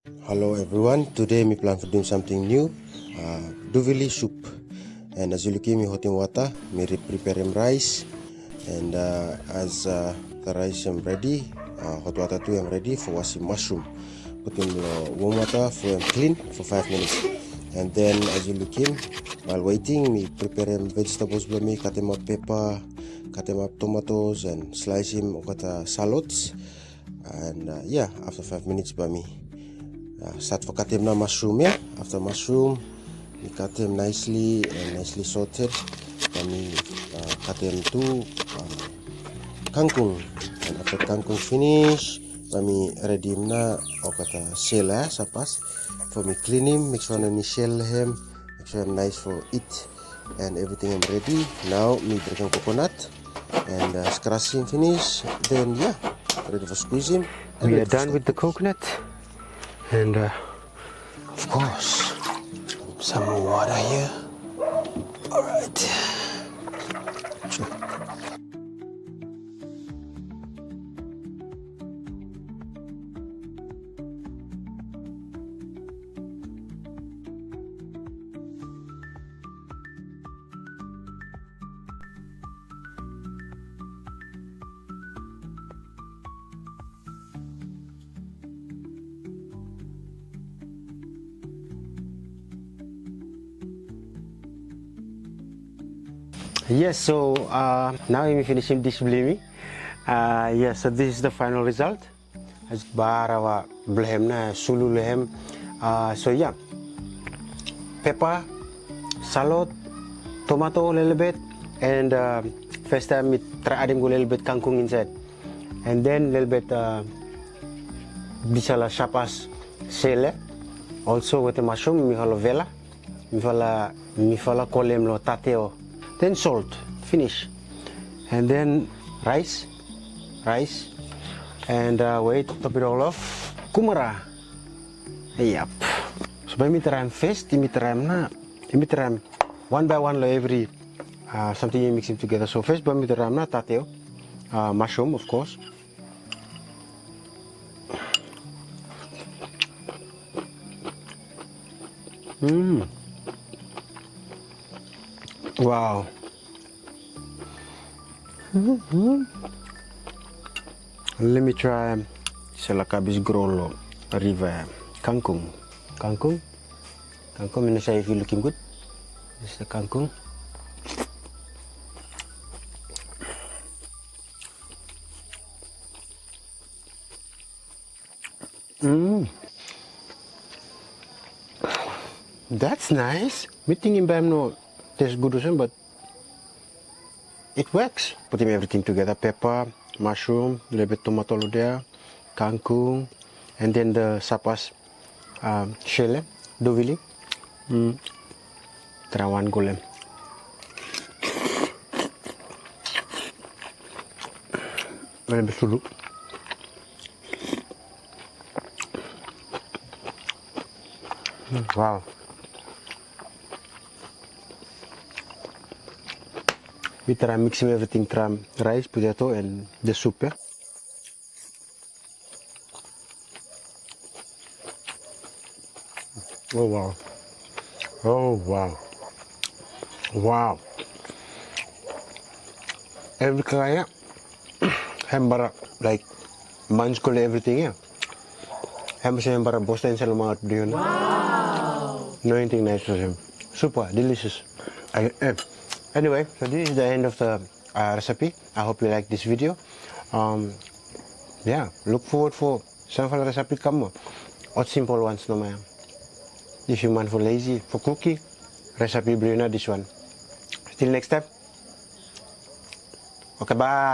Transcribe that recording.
Hello everyone, today me plan for doing something new, duvili soup. And as you look at me hot in water, me prepare rice. And as the rice am ready, hot water too am ready for washing mushroom. Put in warm water for them clean for 5 minutes. And then as you look in, while waiting, me prepare vegetables for me, cut them up pepper, cut them up tomatoes and slice him or cut salads. And yeah, after 5 minutes by me. Start for cut him now mushroom, yeah. After mushroom, we cut him nicely and nicely sorted. Then we cut him to kangkung. And after kangkung finish, kami ready him na o kata shell sapas. For me clean him, make sure na ni shell him, make sure nice for eat. And everything I'm ready. Now me break coconut and scratch him finish. Then yeah, ready for squeeze him. We are done with the coconut. And of course, some water here. All right. Yes, so now I'm finishing this blaming. Yes, so this is the final result. As barawa blehem na sulu lehem. So yeah, pepper, salad, tomato a little bit, and first time we try adding a little bit kangkung inside, and then a little bit bisala shapas sele. Also with the mushroom, mi halo vela, mi fala kolem lo tateo. Then salt, finish, and then rice, and wait, top it all off, kumara. Yep. So by me try first, me try one by one every something you mixing together. So first by me try na tateo, mushroom of course. Wow. Let me try selakabis grolo river kangkung. Kangkung in the say feel looking good. This is the kangkung. That's nice. Me thinking about no tastes good or something, but it works. Putting everything together, pepper, mushroom, a little bit tomato there, kangkung, and then the sapas shell, dovili. Terawan golem. A little bit sulu. Wow. We try mixing everything, rice, potato, and the soup. Yeah? Oh wow! Oh wow! Wow! Every kaya, hembara like munch kole everything yeah. Hembara bosta in salamat diyon. Wow! No anything nice for him. Super delicious. Anyway, so this is the end of the recipe. I hope you like this video. Yeah, look forward for some recipe come or simple ones no man. If you man for lazy for cooking, recipe Brina this one. Till next time. Okay, bye.